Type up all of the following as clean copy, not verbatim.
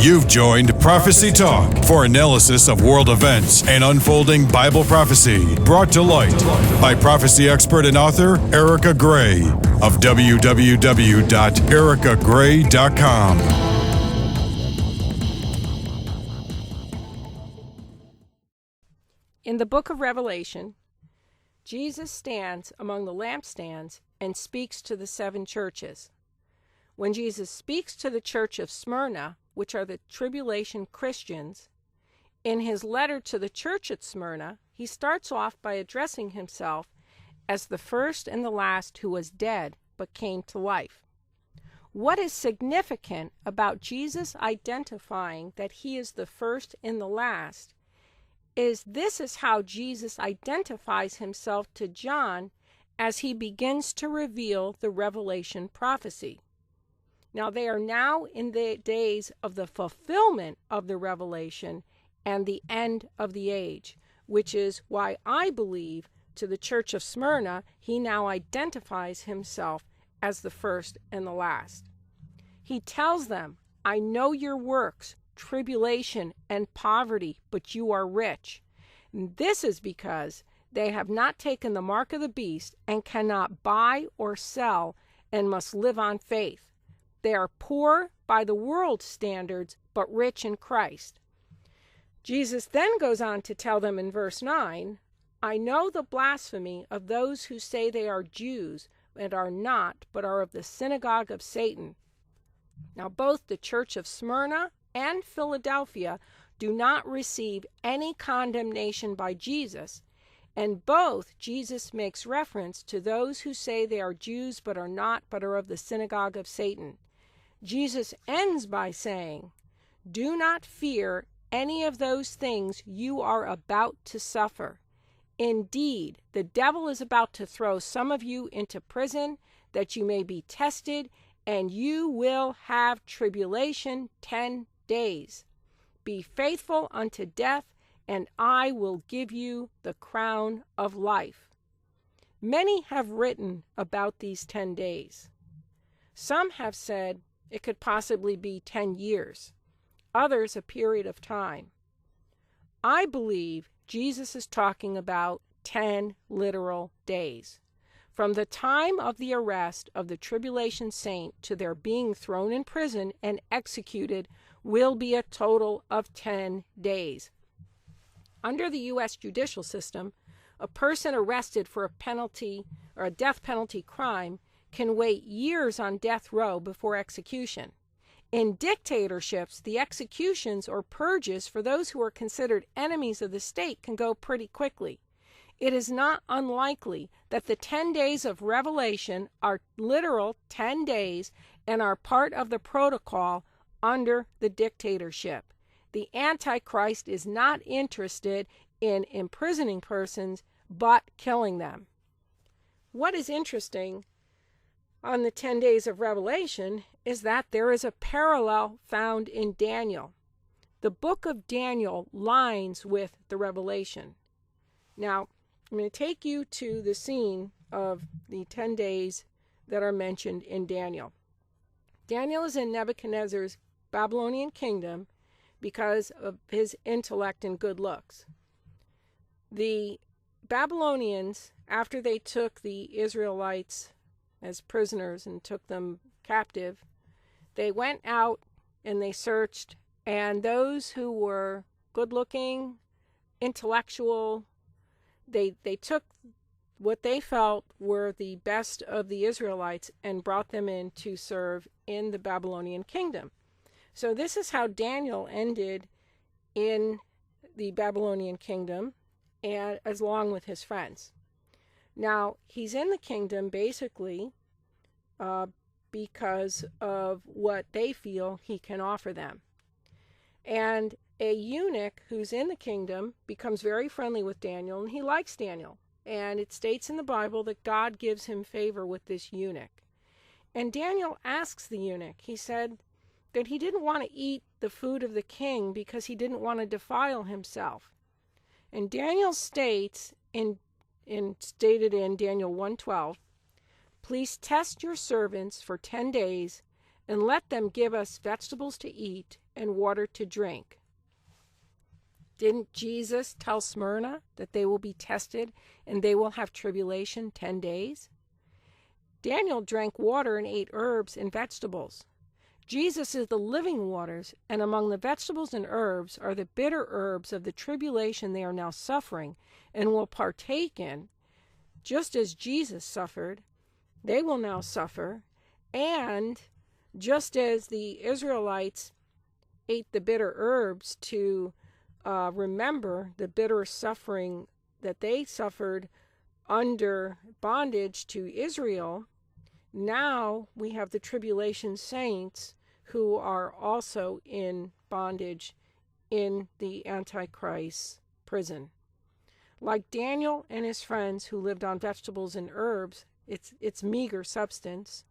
You've joined Prophecy Talk for analysis of world events and unfolding Bible prophecy, brought to light by prophecy expert and author Erika Grey of www.erikagray.com. In the book of Revelation, Jesus stands among the lampstands and speaks to the seven churches. When Jesus speaks to the church of Smyrna, which are the tribulation Christians, in his letter to the church at Smyrna, he starts off by addressing himself as the first and the last who was dead but came to life. What is significant about Jesus identifying that he is the first and the last is this is how Jesus identifies himself to John as he begins to reveal the Revelation prophecy. Now, they are now in the days of the fulfillment of the revelation and the end of the age, which is why I believe to the church of Smyrna, he now identifies himself as the first and the last. He tells them, I know your works, tribulation and poverty, but you are rich. And this is because they have not taken the mark of the beast and cannot buy or sell and must live on faith. They are poor by the world's standards, but rich in Christ. Jesus then goes on to tell them in verse 9, I know the blasphemy of those who say they are Jews and are not, but are of the synagogue of Satan. Now both the church of Smyrna and Philadelphia do not receive any condemnation by Jesus, and both Jesus makes reference to those who say they are Jews but are not, but are of the synagogue of Satan. Jesus ends by saying, do not fear any of those things you are about to suffer. Indeed, the devil is about to throw some of you into prison that you may be tested, and you will have tribulation 10 days. Be faithful unto death, and I will give you the crown of life. Many have written about these 10 days. Some have said it could possibly be 10 years. Others a period of time. I believe Jesus is talking about 10 literal days. From the time of the arrest of the tribulation saint to their being thrown in prison and executed will be a total of 10 days. Under the U.S. judicial system, a person arrested for a penalty or a death penalty crime can wait years on death row before execution. In dictatorships, the executions or purges for those who are considered enemies of the state can go pretty quickly. It is not unlikely that the 10 days of revelation are literal 10 days and are part of the protocol under the dictatorship. The Antichrist is not interested in imprisoning persons, but killing them. What is interesting on the 10 days of Revelation is that there is a parallel found in Daniel. The book of Daniel lines with the Revelation. Now, I'm going to take you to the scene of the 10 days that are mentioned in Daniel. Daniel is in Nebuchadnezzar's Babylonian kingdom because of his intellect and good looks. The Babylonians, after they took the Israelites as prisoners and took them captive, they went out and they searched, and those who were good-looking, intellectual, they took what they felt were the best of the Israelites and brought them in to serve in the Babylonian kingdom. So this is how Daniel ended in the Babylonian kingdom, and as along with his friends. Now, he's in the kingdom basically because of what they feel he can offer them. And a eunuch who's in the kingdom becomes very friendly with Daniel, and he likes Daniel. And it states in the Bible that God gives him favor with this eunuch. And Daniel asks the eunuch, he said that he didn't want to eat the food of the king because he didn't want to defile himself. And Daniel states stated in Daniel 1:12, please test your servants for 10 days and let them give us vegetables to eat and water to drink. Didn't Jesus tell Smyrna that they will be tested and they will have tribulation 10 days? Daniel drank water and ate herbs and vegetables. Jesus is the living waters, and among the vegetables and herbs are the bitter herbs of the tribulation they are now suffering and will partake in. Just as Jesus suffered, they will now suffer, and just as the Israelites ate the bitter herbs to remember the bitter suffering that they suffered under bondage to Israel, now we have the tribulation saints who are also in bondage in the Antichrist prison. Like Daniel and his friends who lived on vegetables and herbs, it's meager substance.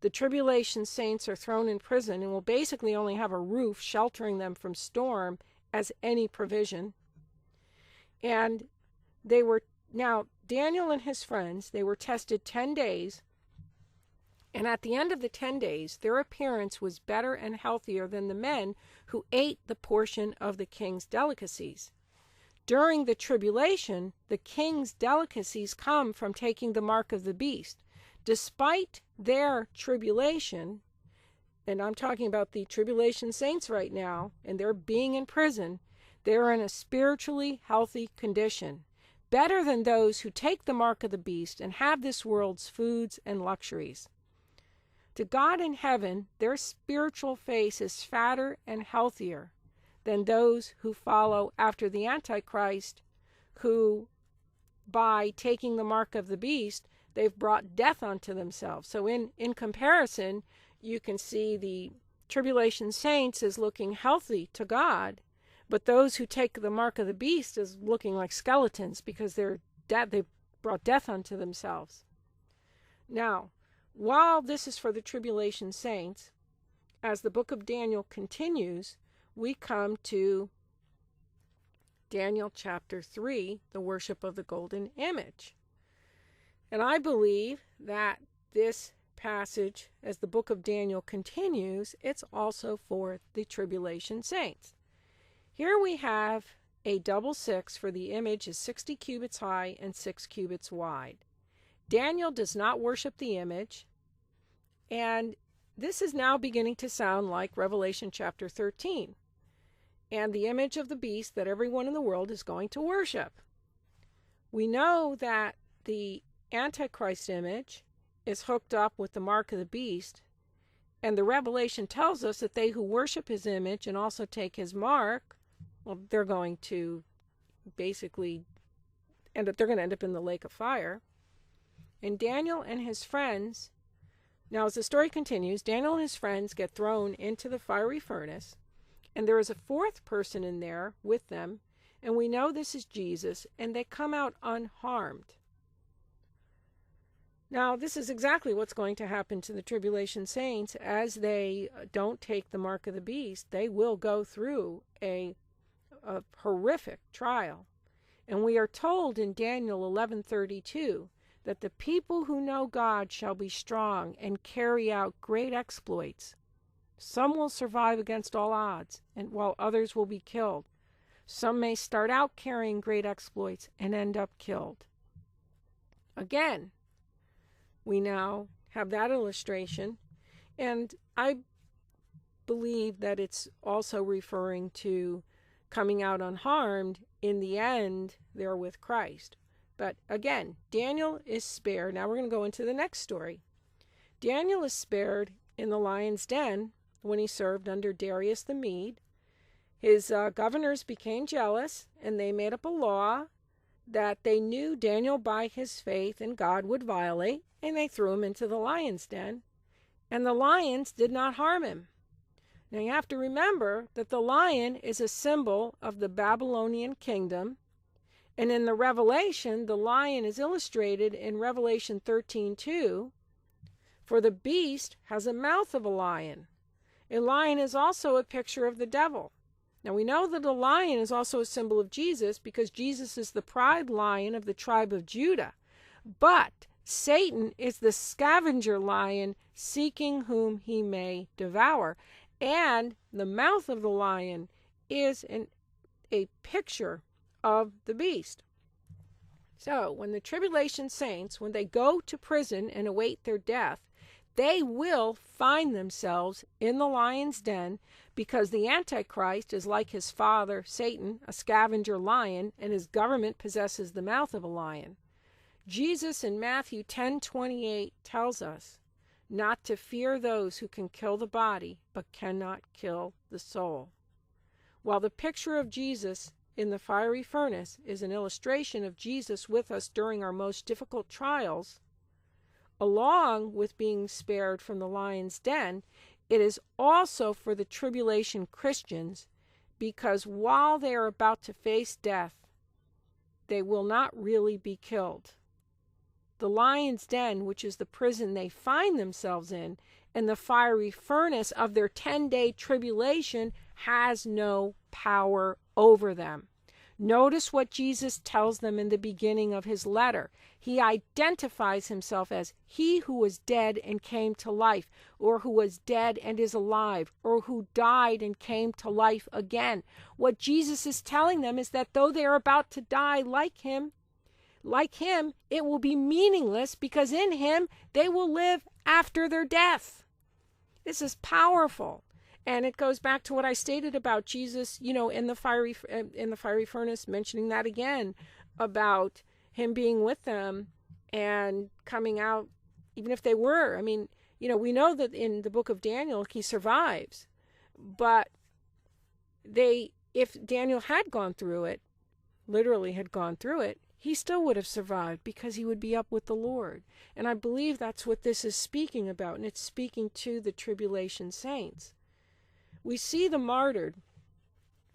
The tribulation saints are thrown in prison and will basically only have a roof sheltering them from storm as any provision. And now Daniel and his friends, they were tested 10 days. And at the end of the 10 days, their appearance was better and healthier than the men who ate the portion of the king's delicacies. During the tribulation, the king's delicacies come from taking the mark of the beast. Despite their tribulation, and I'm talking about the tribulation saints right now, and they're being in prison, they're in a spiritually healthy condition, better than those who take the mark of the beast and have this world's foods and luxuries. To God in heaven, their spiritual face is fatter and healthier than those who follow after the Antichrist, who, by taking the mark of the beast, they've brought death onto themselves. So in comparison, you can see the tribulation saints as looking healthy to God, but those who take the mark of the beast as looking like skeletons because they've brought death onto themselves. Now, while this is for the tribulation saints, as the book of Daniel continues, we come to Daniel chapter 3, the worship of the golden image. And I believe that this passage, as the book of Daniel continues, it's also for the tribulation saints. Here we have a double 6 for the image is 60 cubits high and 6 cubits wide. Daniel does not worship the image, and this is now beginning to sound like Revelation chapter 13, and the image of the beast that everyone in the world is going to worship. We know that the Antichrist image is hooked up with the mark of the beast, and the Revelation tells us that they who worship his image and also take his mark, well, they're going to basically end up in the lake of fire. And Daniel and his friends, now as the story continues, Daniel and his friends get thrown into the fiery furnace, and there is a fourth person in there with them, and we know this is Jesus, and they come out unharmed. Now, this is exactly what's going to happen to the tribulation saints. As they don't take the mark of the beast, they will go through a horrific trial. And we are told in Daniel 11:32 that the people who know God shall be strong and carry out great exploits. Some will survive against all odds, and while others will be killed. Some may start out carrying great exploits and end up killed. Again, we now have that illustration, and I believe that it's also referring to coming out unharmed. In the end, they're with Christ. But again, Daniel is spared. Now we're going to go into the next story. Daniel is spared in the lion's den when he served under Darius the Mede. His governors became jealous, and they made up a law that they knew Daniel by his faith in God would violate, and they threw him into the lion's den, and the lions did not harm him. Now you have to remember that the lion is a symbol of the Babylonian kingdom, and in the Revelation, the lion is illustrated in Revelation 13:2, for the beast has a mouth of a lion. A lion is also a picture of the devil. Now we know that a lion is also a symbol of Jesus because Jesus is the pride lion of the tribe of Judah. But Satan is the scavenger lion seeking whom he may devour. And the mouth of the lion is a picture of the beast. So when the tribulation saints, when they go to prison and await their death, they will find themselves in the lion's den, because the Antichrist is like his father, Satan, a scavenger lion, and his government possesses the mouth of a lion. Jesus in Matthew 10:28 tells us not to fear those who can kill the body, but cannot kill the soul. While the picture of Jesus in the fiery furnace is an illustration of Jesus with us during our most difficult trials, along with being spared from the lion's den, it is also for the tribulation Christians, because while they are about to face death, they will not really be killed. The lion's den, which is the prison they find themselves in, and the fiery furnace of their 10-day tribulation has no power over them. Notice what Jesus tells them in the beginning of his letter. He identifies himself as he who was dead and came to life, or who was dead and is alive, or who died and came to life again. What Jesus is telling them is that though they are about to die like him, it will be meaningless, because in him they will live after their death. This is powerful. And it goes back to what I stated about Jesus, in the fiery furnace, mentioning that again, about him being with them and coming out, even if they were. We know that in the book of Daniel, he survives. But if Daniel had gone through it, literally had gone through it, he still would have survived, because he would be up with the Lord. And I believe that's what this is speaking about, and it's speaking to the tribulation saints. We see the martyred.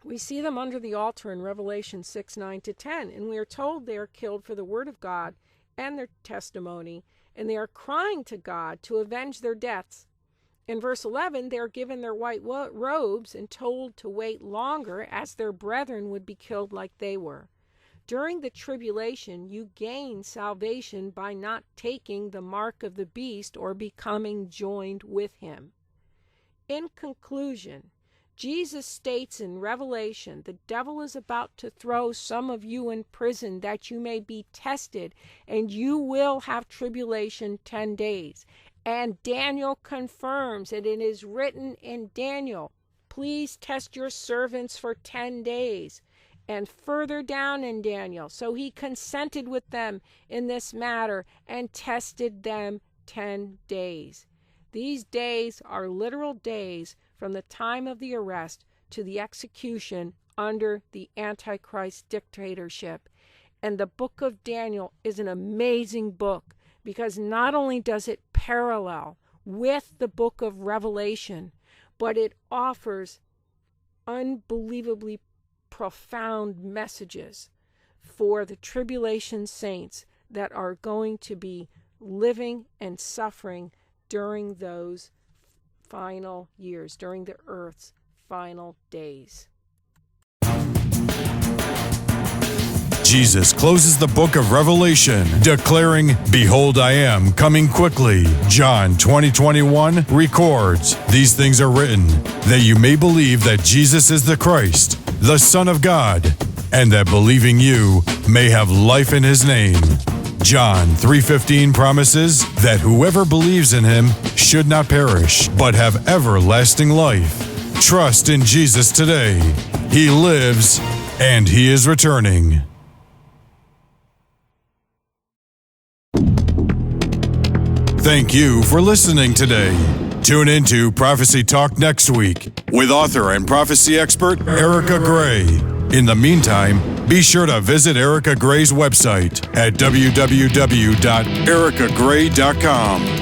We see them under the altar in Revelation 6:9-10, and we are told they are killed for the word of God and their testimony, and they are crying to God to avenge their deaths. In verse 11, they are given their white robes and told to wait longer, as their brethren would be killed like they were. During the tribulation, you gain salvation by not taking the mark of the beast or becoming joined with him. In conclusion, Jesus states in Revelation, the devil is about to throw some of you in prison that you may be tested, and you will have tribulation 10 days. And Daniel confirms, and it is written in Daniel, please test your servants for 10 days. And further down in Daniel, so he consented with them in this matter and tested them 10 days. These days are literal days from the time of the arrest to the execution under the Antichrist dictatorship. And the book of Daniel is an amazing book, because not only does it parallel with the book of Revelation, but it offers unbelievably profound messages for the tribulation saints that are going to be living and suffering during those final years, during the earth's final days. Jesus closes the book of Revelation, declaring, "Behold, I am coming quickly." John 20:21 records, "These things are written, that you may believe that Jesus is the Christ, the Son of God, and that believing you may have life in his name." John 3:15 promises that whoever believes in him should not perish, but have everlasting life. Trust in Jesus today. He lives, and he is returning. Thank you for listening today. Tune into Prophecy Talk next week with author and prophecy expert Erika Grey. In the meantime, be sure to visit Erika Grey's website at www.erikagray.com.